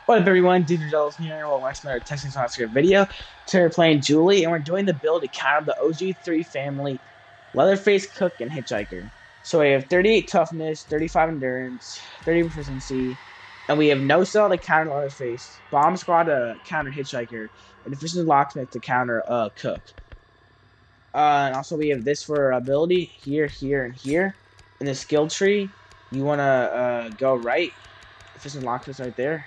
What up, everyone? Digital's here. Welcome back to another Texas Chainsaw Massacre video. Today we're playing Julie, and we're doing the build to counter the OG3 family, Leatherface, Cook, and Hitchhiker. So we have 38 toughness, 35 endurance, 30 proficiency, and we have no cell to counter Leatherface, Bomb Squad to counter Hitchhiker, and Efficient Locksmith to counter Cook. And also we have this for ability here, here, and here. In the skill tree, you want to go right. Efficient Locksmith right there.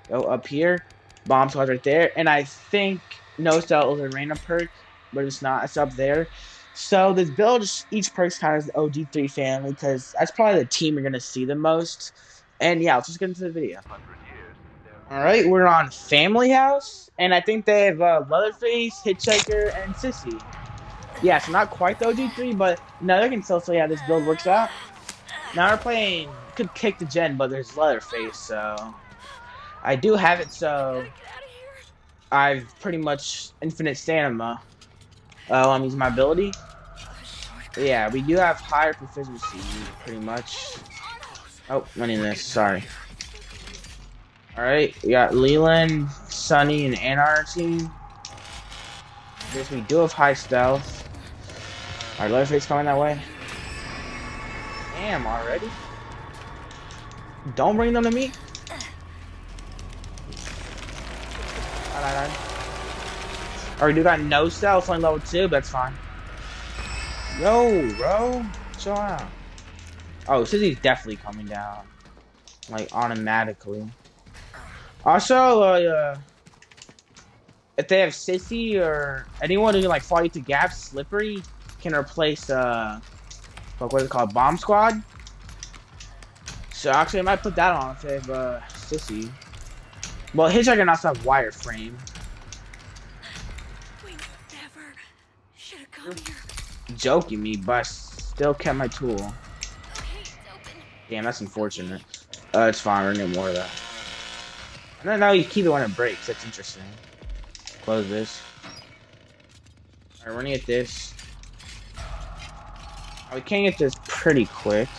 Go up here. Bomb squad's right there. And I think no cell is a random perk, but it's not. It's up there. So this build, each perk's kind of the OG3 family, because that's probably the team you're going to see the most. And yeah, let's just get into the video. Alright, we're on Family House. And I think they have Leatherface, Hitchhiker, and Sissy. Yeah, so not quite the OG3, but no, they can still see how this build works out. Now we're playing, could kick the gen, but there's Leatherface, so I do have it, so I've pretty much infinite stamina. I'm using my ability. But yeah, we do have higher proficiency, pretty much. Oh, running this, sorry. Alright, we got Leland, Sunny, and Anna on our team. I guess we do have high stealth. Alright, Leatherface coming that way. Damn, already? Don't bring them to me. Alright, we do got no stealth on level 2, but that's fine. Yo, bro. Chill out. Oh, Sissy's definitely coming down. Like, automatically. Also, if they have Sissy or anyone who can, like, fall into gaps, Slippery can replace, what is it called? Bomb Squad? So, actually, I might put that on if they have, Sissy. Well, Hitchhiker also have Wireframe. We never should have come here. Joking me, but I still kept my tool. Okay, it's open. Damn, that's unfortunate. It's fine, we're gonna get more of that. And then now you keep it when it breaks, that's interesting. Close this. Alright, we're gonna get this. Oh, we can get this pretty quick.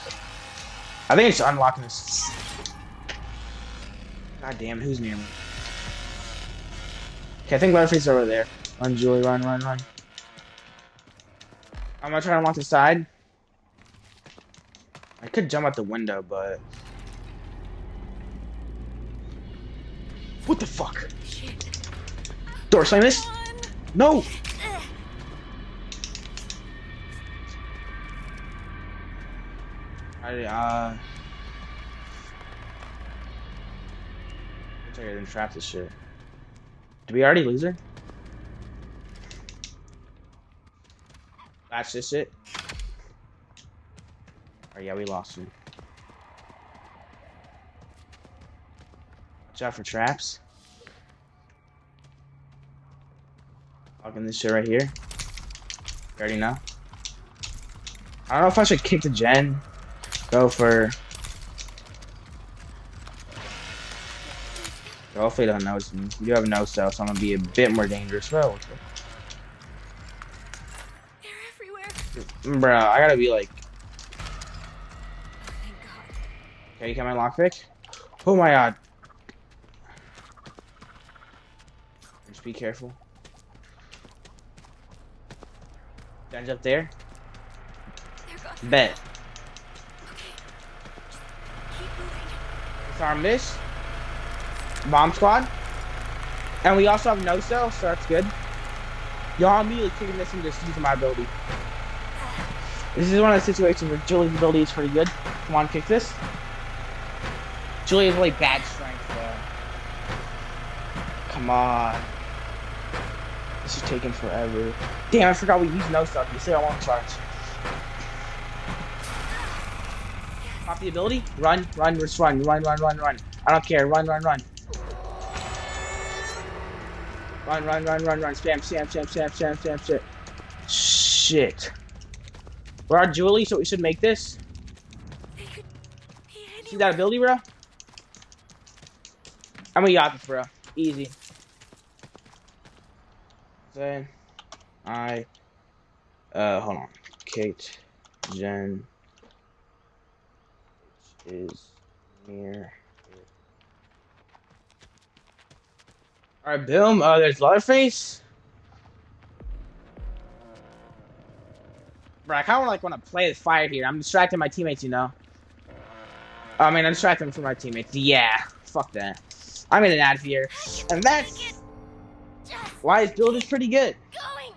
I think it's unlocking this. God damn, who's near me? Okay, I think Leatherface is over there. Run, Julie, run, run, run. I'm gonna try to unlock the side. I could jump out the window, but... What the fuck? Shit. Door slam this? No! I didn't trap this shit. Did we already lose her? That's this shit? Oh yeah, we lost her. Watch out for traps. Locking this shit right here. You already know. I don't know if I should kick the gen. Go for... Hopefully they don't notice me. We do have no cell, so I'm gonna be a bit more dangerous. Well, They're everywhere. bro, I gotta be like... Thank God. Okay, you got my lockpick? Oh my god. Just be careful. Gen's up there. They're gone. Bet. Okay. Just keep moving. It's our miss. Bomb squad. And we also have no cell, so that's good. Y'all immediately kicking this and just using my ability. This is one of the situations where Julie's ability is pretty good. Come on, kick this. Julie has really bad strength, though. Come on. This is taking forever. Damn, I forgot we used no stuff. You say I won't charge. Pop the ability. Run, run, just run, run, run, run, run. I don't care. Run, run, run. Run, run, run, run, run. Spam, spam, spam, spam, spam, spam, spam. Shit. We're our Julie, so we should make this. They could be anywhere. See that ability, bro? I'm gonna yacht this, bro. Easy. Then hold on. Kate, Jen, which is near Alright, boom. Oh, there's Leatherface. Bro, I kind of like want to play with fire here. I'm distracting my teammates, you know. I mean, I'm distracting them from my teammates. Yeah, fuck that. I'm getting out of here. And that's why his build is pretty good. Going.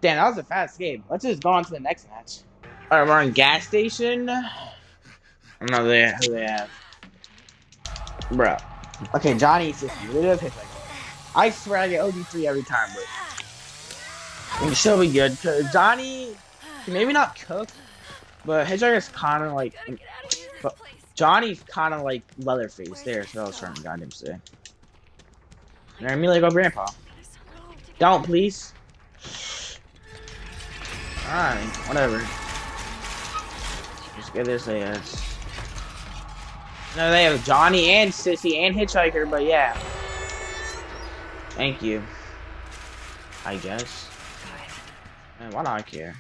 Damn, that was a fast game. Let's just go on to the next match. Alright, we're on gas station. I don't know who they have. Bro. Okay, Johnny is just literally hit like I swear I get OD3 every time, but it'll still be good. Cause Johnny can maybe not cook, but Hitchhiker's kind of like. Gotta get out of here, this But place. Johnny's kind of like Leatherface. There, so I was trying to goddamn say. Now me like, oh, Grandpa. Don't, please. Alright, whatever. Just get this ass. No, they have Johnny and Sissy and Hitchhiker, but yeah. Thank you. I guess. Man, why do I care?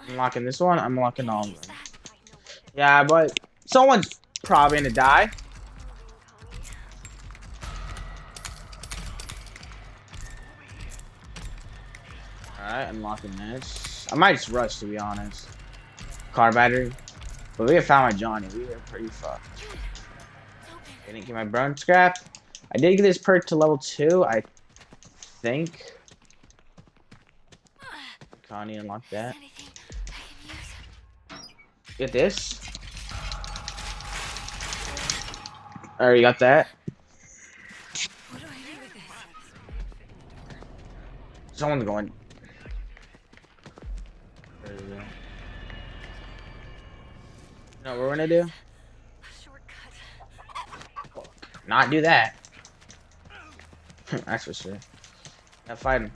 I'm unlocking this one, I'm unlocking all of them. Yeah, but someone's probably gonna die. Alright, unlocking this. I might just rush, to be honest. Car battery. But we have found my Johnny. We are pretty fucked. I didn't get my bone scrap. I did get this perk to level 2, I think. Connie unlocked that. Get this. Alright, you got that. What do I do with this? Someone's going. You know what we're gonna do? Shortcut. Not do that. That's for sure. Not fighting.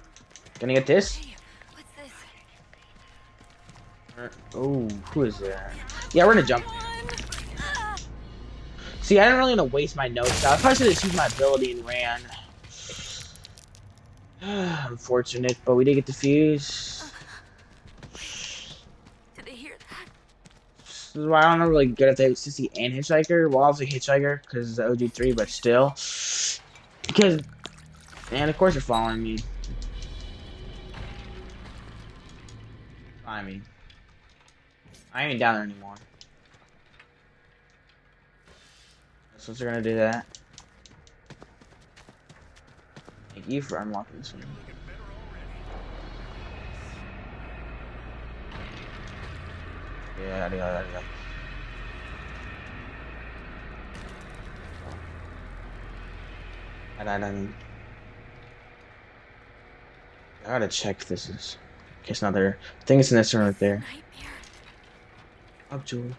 Gonna get this? Hey, what's this? Oh, who is that? Yeah, we're gonna jump. See, I didn't really want to waste my notes. I probably should have used my ability and ran. Unfortunate, but we did get the fuse. Did they hear that? This is why I don't know really good if they Sissy and Hitchhiker. Well, obviously Hitchhiker because it's the OG3, but still. Because, and of course you're following me. I mean, I ain't down there anymore. So they're gonna do that. Thank you for unlocking this one. Yeah. I gotta check if this is. In case not there. I think it's in this room right there. Nightmare. Up, Julie.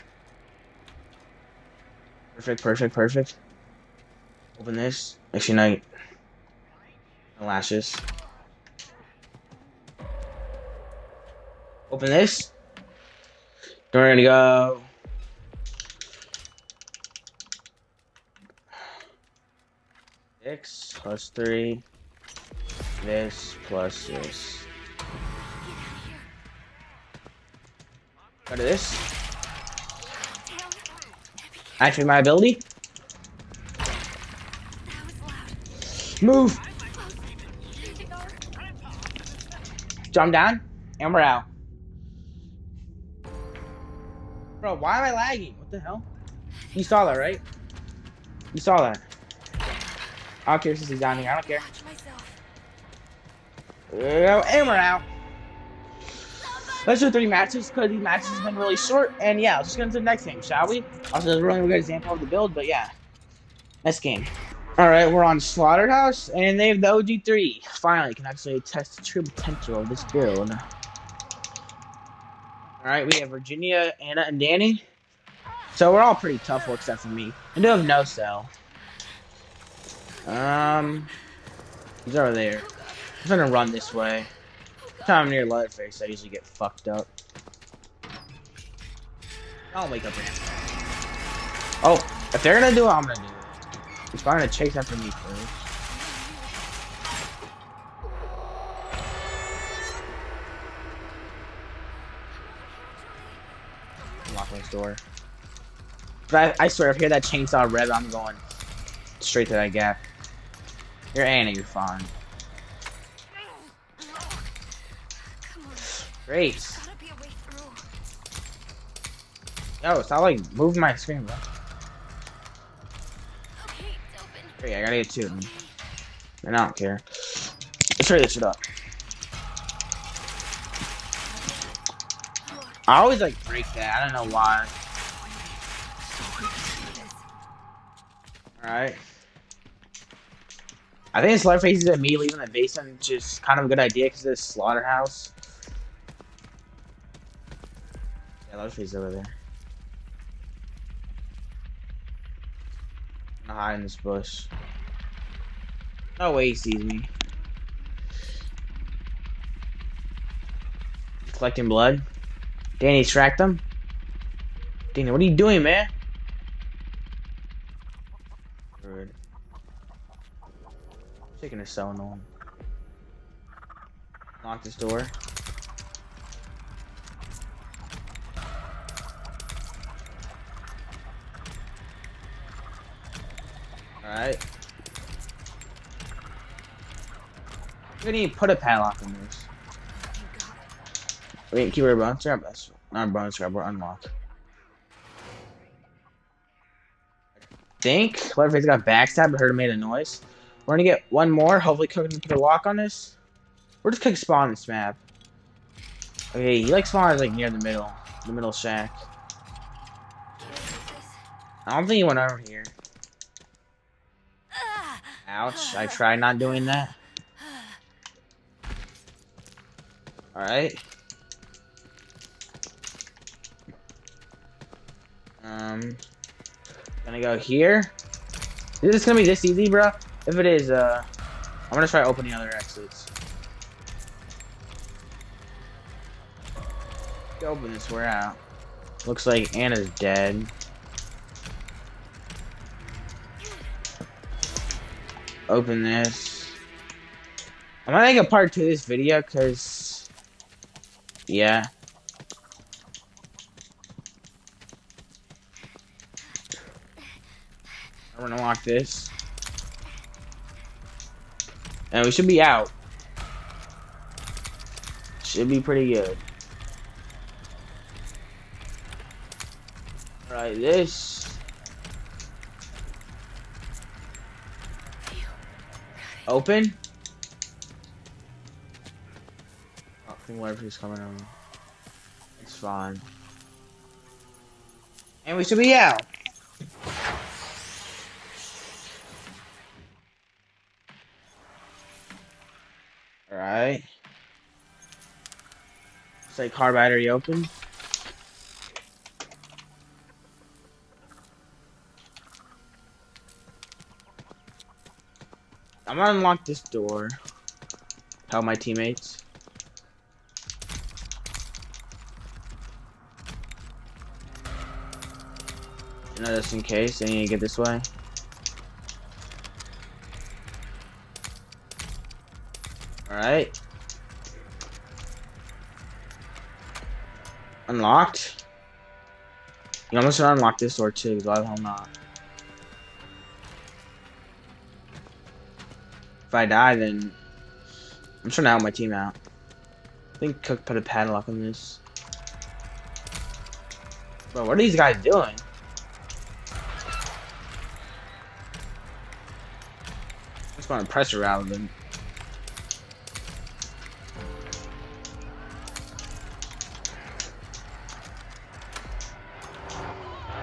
Perfect. Open this. Actually, night. No lashes. Open this. We're gonna go. Six plus 3. This plus this. Go to this. Activate my ability. That was loud. Move. Jump down, and we're out. Bro, why am I lagging? What the hell? You saw that, right? You saw that. I don't care since he's down here. I don't care. Watch myself. And we're out. Let's do 3 matches because these matches have been really short. And yeah, let's just get into the next game, shall we? Also, a really good example of the build, but yeah. Next game. Alright, we're on Slaughterhouse, and they have the OG3. Finally, can actually test the true potential of this build. Alright, we have Virginia, Anna, and Danny. So we're all pretty tough, except for me. I do have no cell. He's over there. I'm gonna run this way. Time near Leatherface, I usually get fucked up. I'll wake up here. Oh, if they're gonna do it, I'm gonna do it. He's probably gonna chase after me first. Lock this door. But I swear, if I hear that chainsaw rev, I'm going straight to that gap. You're Anna, you're fine. Come on. Great. There's gotta be a way through. Yo, stop like moving my screen, bro. Okay, it's open. Great, I gotta get two. Okay. And I don't care. Let's hurry this shit up. I always like break that. I don't know why. Alright. I think Slaughterface is at me leaving the basement, which is kind of a good idea because of this slaughterhouse. Yeah, Slaughterface is over there. I'm gonna hide in this bush. No way he sees me. He's collecting blood. Danny, tracked him. Danny, what are you doing, man? Good. Chicken is so annoying. Lock this door. Alright. We didn't even put a padlock in this. Wait, keyword bonus grab. That's not bonus grab, we're unlock. Think Leatherface got backstabbed, but heard him made a noise. We're gonna get one more. Hopefully, Cook can put a lock on this. We're just Cook spawn this map. Okay, he like spawns like near the middle shack. I don't think he went over here. Ouch! I tried not doing that. All right. Gonna go here. Is this gonna be this easy, bro? If it is, I'm gonna try opening other exits. Open this, we're out. Looks like Anna's dead. Open this. I'm gonna make a part 2 of this video, cause yeah. I'm gonna lock this. And we should be out. Should be pretty good. Alright, this. Open. Oh, I think whatever's coming on. It's fine. And we should be out. Alright. Say car battery open. I'm gonna unlock this door. Tell my teammates. You know, just in case, I need to get this way. Alright. Unlocked. You almost should unlock this door too, because why the hell not? If I die, then I'm trying to help my team out. I think Cook put a padlock on this. Bro, what are these guys doing? I just want to pressure out of them.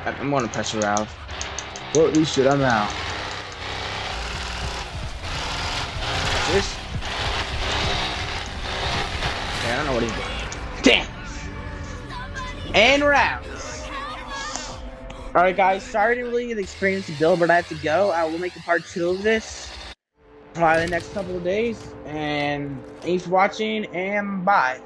I'm going to pressure out. Well, this shit, I'm out. This? Okay, I don't know what he's doing. Damn! And we're out. Alright guys, sorry to really get the experience to build, but I have to go. I will make a part 2 of this the next couple of days. And thanks for watching, and bye.